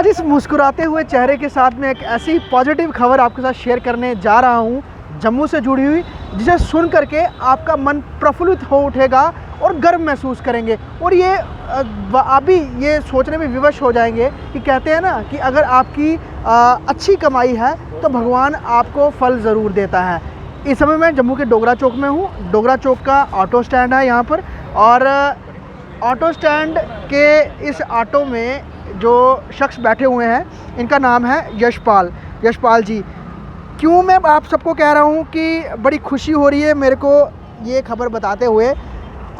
आज इस मुस्कुराते हुए चेहरे के साथ में एक ऐसी पॉजिटिव खबर आपके साथ शेयर करने जा रहा हूँ जम्मू से जुड़ी हुई, जिसे सुन करके आपका मन प्रफुल्लित हो उठेगा और गर्व महसूस करेंगे। और ये आप भी ये सोचने में विवश हो जाएंगे कि कहते हैं ना कि अगर आपकी अच्छी कमाई है तो भगवान आपको फल ज़रूर देता है। इस समय मैं जम्मू के डोगरा चौक में हूँ। डोगरा चौक का ऑटो स्टैंड है यहाँ पर, और ऑटो स्टैंड के इस ऑटो में जो शख्स बैठे हुए हैं इनका नाम है यशपाल जी। क्यों मैं आप सबको कह रहा हूँ कि बड़ी खुशी हो रही है मेरे को ये खबर बताते हुए।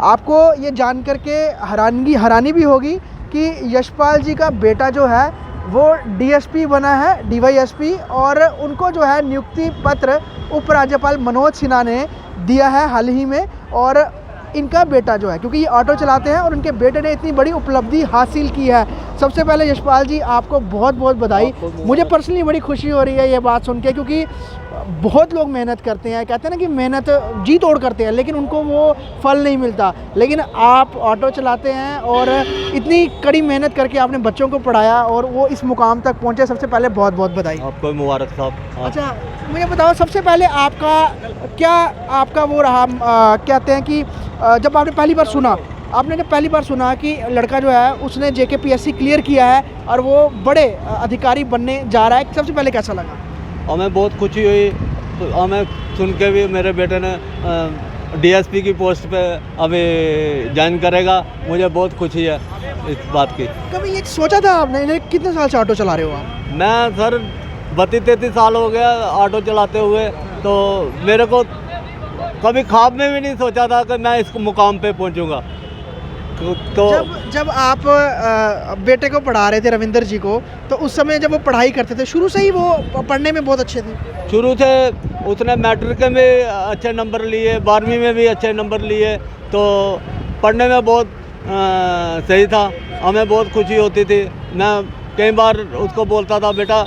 आपको ये जान कर के हैरानी भी होगी कि यशपाल जी का बेटा जो है वो डीएसपी बना है, डीवाईएसपी, और उनको जो है नियुक्ति पत्र उपराज्यपाल मनोज सिन्हा ने दिया है हाल ही में। और इनका बेटा जो है, क्योंकि ये ऑटो चलाते हैं और उनके बेटे ने इतनी बड़ी उपलब्धि हासिल की है। सबसे पहले यशपाल जी आपको बहुत बहुत बधाई। मुझे पर्सनली बड़ी खुशी हो रही है ये बात सुन के, क्योंकि बहुत लोग मेहनत करते हैं, कहते हैं ना कि मेहनत जी तोड़ करते हैं लेकिन उनको वो फल नहीं मिलता। लेकिन आप ऑटो चलाते हैं और इतनी कड़ी मेहनत करके आपने बच्चों को पढ़ाया और वो इस मुकाम तक पहुँचे। सबसे पहले बहुत बहुत बधाई। आपको मुबारक साहब। अच्छा, मुझे बताओ सबसे पहले आपका वो रहा, कहते हैं कि जब आपने पहली बार सुना कि लड़का जो है उसने जेकेपीएससी क्लियर किया है और वो बड़े अधिकारी बनने जा रहा है, सबसे पहले कैसा लगा? हमें बहुत खुशी हुई। हमें सुन के भी मेरे बेटे ने डीएसपी की पोस्ट पे अभी ज्वाइन करेगा, मुझे बहुत खुशी है इस बात की। कभी ये सोचा था आपने? कितने साल से ऑटो चला रहे हो आप? मैं सर 32-33 साल हो गया ऑटो चलाते हुए, तो मेरे को कभी ख्वाब में भी नहीं सोचा था कि मैं इस मुकाम पे पहुंचूंगा। तो जब आप बेटे को पढ़ा रहे थे, रविंदर जी को, तो उस समय जब वो पढ़ाई करते थे शुरू से ही वो पढ़ने में बहुत अच्छे थे? शुरू से उसने मैट्रिक में अच्छे नंबर लिए, 12वीं में भी अच्छे नंबर लिए, तो पढ़ने में बहुत सही था। हमें बहुत खुशी होती थी। मैं कई बार उसको बोलता था, बेटा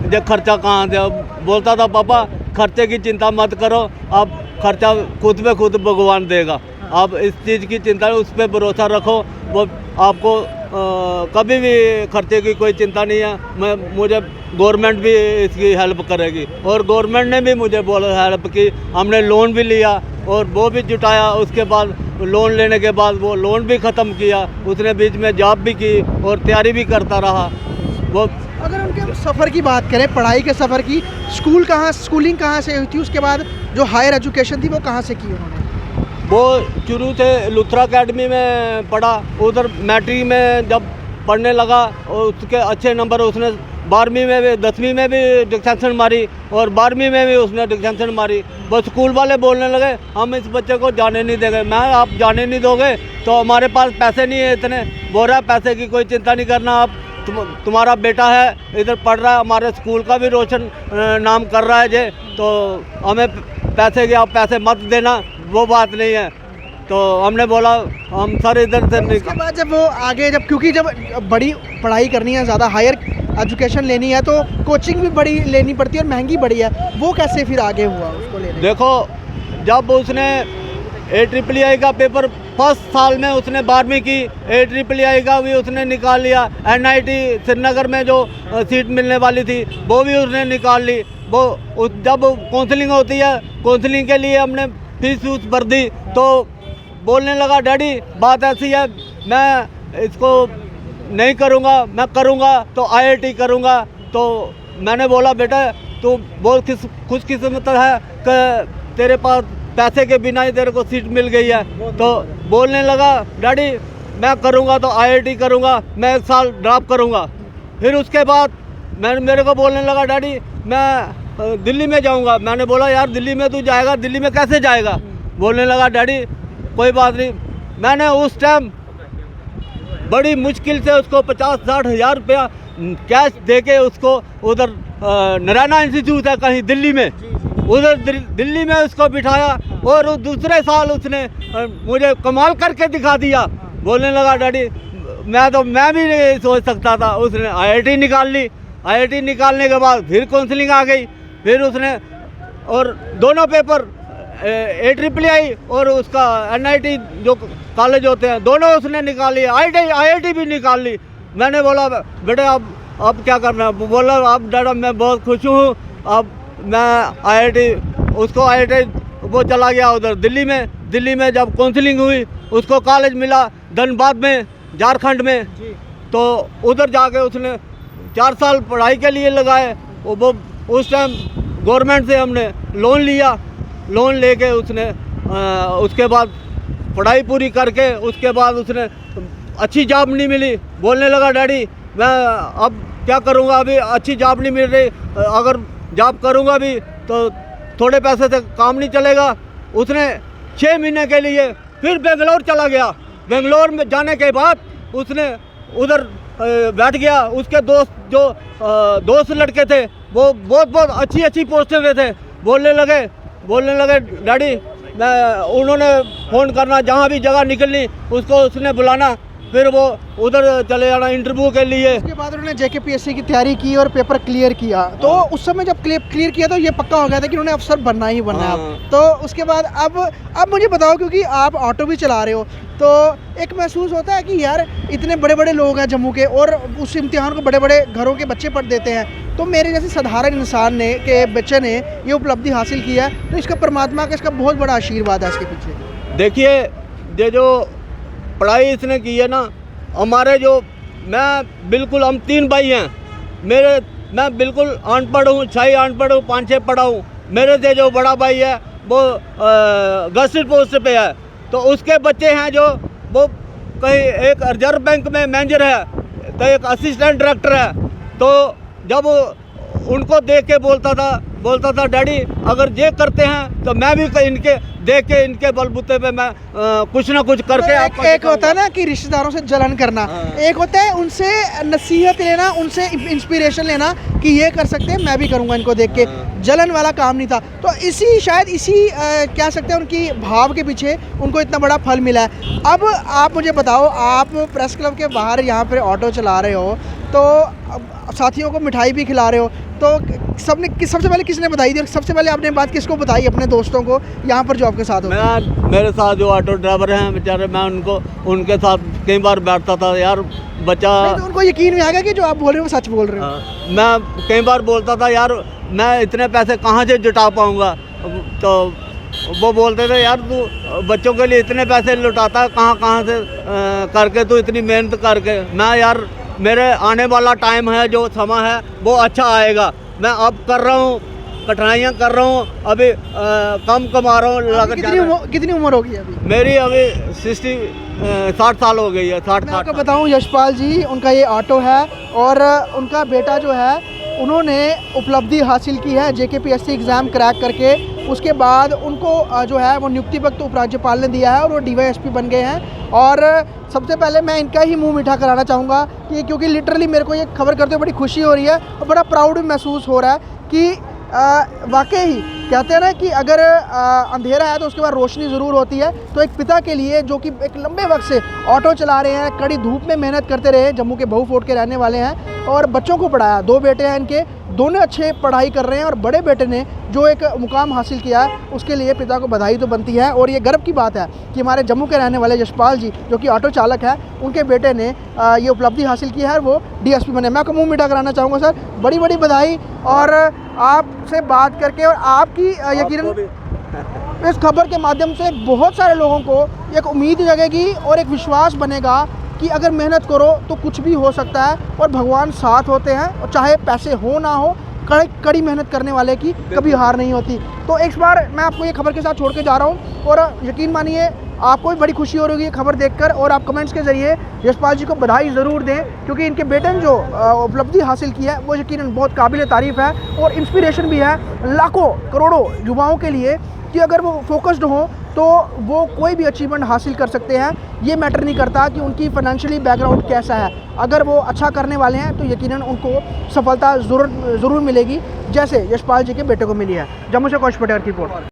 जब खर्चा कहाँ से, बोलता था पापा खर्चे की चिंता मत करो, आप खर्चा खुद में खुद भगवान देगा, आप इस चीज़ की चिंता, उस पर भरोसा रखो, वो आपको कभी भी खर्चे की कोई चिंता नहीं है। मुझे गवर्नमेंट भी इसकी हेल्प करेगी, और गवर्नमेंट ने भी मुझे हेल्प की। हमने लोन भी लिया और वो भी जुटाया। उसके बाद लोन लेने के बाद वो लोन भी ख़त्म किया। उसने बीच में जॉब भी की और तैयारी भी करता रहा। वो अगर उनके सफ़र की बात करें, पढ़ाई के सफ़र की, स्कूलिंग कहाँ से हुई थी, उसके बाद जो हायर एजुकेशन थी वो कहाँ से की उन्होंने? वो शुरू से लुथरा अकेडमी में पढ़ा। उधर मैट्रिक में जब पढ़ने लगा और उसके अच्छे नंबर, उसने 12वीं में भी 10वीं में भी डिस्टिंक्शन मारी और 12वीं में भी उसने डिस्टिंक्शन मारी। वो स्कूल वाले बोलने लगे हम इस बच्चे को जाने नहीं देंगे। मैं आप जाने नहीं दोगे तो हमारे पास पैसे नहीं है इतने। बोल रहा पैसे की कोई चिंता नहीं करना, आप तुम्हारा बेटा है इधर पढ़ रहा है, हमारे स्कूल का भी रोशन नाम कर रहा है जे, तो हमें पैसे की आप पैसे मत देना, वो बात नहीं है। तो हमने बोला हम सर इधर से उसके बाद जब वो आगे, क्योंकि जब बड़ी पढ़ाई करनी है, ज़्यादा हायर एजुकेशन लेनी है, तो कोचिंग भी बड़ी लेनी पड़ती है और महंगी बड़ी है, वो कैसे फिर आगे हुआ उसको लेने? देखो, जब उसने AIII का पेपर फर्स्ट साल में उसने 12वीं की, AIII का भी उसने निकाल लिया। NIT श्रीनगर में जो सीट मिलने वाली थी वो भी उसने निकाल ली। वो जब काउंसलिंग होती है, काउंसलिंग के लिए हमने फीस भर दी, तो बोलने लगा डैडी बात ऐसी है, मैं इसको नहीं करूँगा, मैं करूँगा तो IIT करूँगा। तो मैंने बोला बेटा तू बहुत खुशकिस्मत है कि तेरे पास पैसे के बिना ही तेरे को सीट मिल गई है। तो बोलने लगा डैडी मैं करूँगा तो IIT करूँगा, मैं 1 साल ड्रॉप करूँगा। फिर उसके बाद मेरे को बोलने लगा डैडी मैं दिल्ली में जाऊँगा। मैंने बोला यार दिल्ली में तू जाएगा, दिल्ली में कैसे जाएगा? बोलने लगा डैडी कोई बात नहीं। मैंने उस टाइम बड़ी मुश्किल से उसको 50-60 हज़ार रुपया कैश दे के उसको उधर नारायणा इंस्टीट्यूट है कहीं दिल्ली में, उधर दिल्ली में उसको बिठाया और दूसरे साल उसने मुझे कमाल करके दिखा दिया। बोलने लगा डैडी मैं भी नहीं सोच सकता था। उसने IIT निकाल ली। IIT निकालने के बाद फिर काउंसलिंग आ गई, फिर उसने और दोनों पेपर AIII और उसका NIT जो कॉलेज होते हैं दोनों उसने निकाल लिए, IIT भी निकाल ली। मैंने बोला बेटे अब क्या करना है? बोला अब डैडा मैं बहुत खुश हूँ, अब मैं IIT उसको IIT वो चला गया उधर दिल्ली में जब काउंसलिंग हुई उसको कॉलेज मिला धनबाद में झारखंड में, तो उधर जाके उसने 4 साल पढ़ाई के लिए लगाए। वो उस टाइम गवर्नमेंट से हमने लोन लेके उसने उसके बाद पढ़ाई पूरी करके उसके बाद उसने अच्छी जॉब नहीं मिली। बोलने लगा डैडी मैं अब क्या करूँगा, अभी अच्छी जॉब नहीं मिल रही, अगर जॉब करूँगा भी तो थोड़े पैसे से काम नहीं चलेगा। उसने 6 महीने के लिए फिर बेंगलोर चला गया। बेंगलोर में जाने के बाद उसने उधर बैठ गया। उसके दोस्त लड़के थे वो बहुत अच्छी पोस्टें पे थे। बोलने लगे डैडी मैं उन्होंने फ़ोन करना, जहाँ भी जगह निकलनी उसको उसने बुलाना, फिर वो उधर चले जाना इंटरव्यू के लिए। उसके बाद उन्होंने JKPSC की तैयारी की और पेपर क्लियर किया। तो उस समय जब क्लियर किया तो ये पक्का हो गया था कि उन्होंने अफसर बनना ही बनना है। हाँ। तो उसके बाद अब मुझे बताओ, क्योंकि आप ऑटो भी चला रहे हो, तो एक महसूस होता है कि यार इतने बड़े बड़े लोग हैं जम्मू के और उस इम्तिहान को बड़े बड़े घरों के बच्चे पढ़ देते हैं, तो मेरे जैसे साधारण इंसान के बच्चे ने ये उपलब्धि हासिल की है, तो इसका परमात्मा का इसका बहुत बड़ा आशीर्वाद है इसके पीछे। देखिए ये जो पढ़ाई इसने की है ना, हमारे मैं बिल्कुल हम 3 भाई हैं। मैं बिल्कुल अनपढ़ हूँ, 6 अनपढ़ हूँ, 5-6 पढ़ा हूँ। मेरे से जो बड़ा भाई है वो गस्टेड पोस्ट पे है, तो उसके बच्चे हैं जो वो कहीं एक रिजर्व बैंक में मैनेजर है, कहीं एक असिस्टेंट डायरेक्टर है। तो जब उनको देख के बोलता था डैडी अगर ये करते हैं तो मैं भी इनके देख के इनके बलबूते पे मैं कुछ ना कुछ करके तो एक होता है ना कि रिश्तेदारों से जलन करना, एक होता है उनसे नसीहत लेना, उनसे इंस्पिरेशन लेना कि ये कर सकते हैं मैं भी करूँगा इनको देख के। जलन वाला काम नहीं था। तो शायद इसी कह सकते हैं उनकी भाव के पीछे उनको इतना बड़ा फल मिला है। अब आप मुझे बताओ, आप प्रेस क्लब के बाहर यहाँ पर ऑटो चला रहे हो, तो साथियों को मिठाई भी खिला रहे हो, तो सबसे पहले किसने बधाई दी और सबसे पहले आपने बात किसको बताई अपने दोस्तों को यहाँ पर जो आपके साथ हो? मेरे साथ जो ऑटो ड्राइवर हैं बेचारे, मैं उनके साथ कई बार बैठता था यार बच्चा। तो उनको यकीन नहीं आएगा कि जो आप बोल रहे हो वो सच बोल रहे हो। मैं कई बार बोलता था यार मैं इतने पैसे कहाँ से जुटा पाऊँगा, तो वो बोलते थे यार तू बच्चों के लिए इतने पैसे लुटाता कहाँ से करके तू इतनी मेहनत करके। मैं यार मेरे आने वाला टाइम है, जो समय है वो अच्छा आएगा। मैं अब कर रहा हूँ, कठिनाइयाँ कर रहा हूँ, अभी कम कमा रहा हूँ। कितनी उम्र होगी अभी? मेरी अभी 60 साल हो गई है। 60 मैं आपको बताऊँ यशपाल जी, उनका ये ऑटो है और उनका बेटा जो है उन्होंने उपलब्धि हासिल की है JKPSC एग्ज़ाम क्रैक करके। उसके बाद उनको जो है वो नियुक्ति पत्र उपराज्यपाल ने दिया है और वो DYSP बन गए हैं। और सबसे पहले मैं इनका ही मुंह मीठा कराना चाहूँगा कि क्योंकि लिटरली मेरे को ये खबर करते हुए बड़ी खुशी हो रही है और बड़ा प्राउड भी महसूस हो रहा है कि वाकई ही कहते हैं ना कि अगर अंधेरा है तो उसके बाद रोशनी ज़रूर होती है। तो एक पिता के लिए जो कि एक लंबे वक्त से ऑटो चला रहे हैं, कड़ी धूप में मेहनत करते रहे, जम्मू के बहू फोर्ट के रहने वाले हैं और बच्चों को पढ़ाया। 2 बेटे हैं इनके, दोनों अच्छे पढ़ाई कर रहे हैं और बड़े बेटे ने जो एक मुकाम हासिल किया है उसके लिए पिता को बधाई तो बनती है। और ये गर्व की बात है कि हमारे जम्मू के रहने वाले यशपाल जी जो कि ऑटो चालक है, उनके बेटे ने ये उपलब्धि हासिल की है और वो DSP बने। मैं आपको मुँह मीठा कराना चाहूँगा सर, बड़ी बड़ी बधाई। और आपसे बात करके और आपकी यकीनन इस खबर के माध्यम से बहुत सारे लोगों को एक उम्मीद जगेगी और एक विश्वास बनेगा कि अगर मेहनत करो तो कुछ भी हो सकता है और भगवान साथ होते हैं। और चाहे पैसे हो ना हो, कड़ी मेहनत करने वाले की कभी हार नहीं होती। तो एक बार मैं आपको ये खबर के साथ छोड़ के जा रहा हूँ और यकीन मानिए आपको भी बड़ी खुशी हो रही है खबर देखकर और आप कमेंट्स के ज़रिए यशपाल जी को बधाई ज़रूर दें, क्योंकि इनके बेटे ने जो उपलब्धि हासिल की है वो यकीनन बहुत काबिल तारीफ़ है और इंस्पिरेशन भी है लाखों करोड़ों युवाओं के लिए कि अगर वो फोकस्ड हो तो वो कोई भी अचीवमेंट हासिल कर सकते हैं। ये मैटर नहीं करता कि उनकी फाइनेंशियली बैकग्राउंड कैसा है, अगर वो अच्छा करने वाले हैं तो यकीनन उनको सफलता ज़रूर मिलेगी, जैसे यशपाल जी के बेटे को मिली है। जम्मू से कौश पटेल की रिपोर्ट।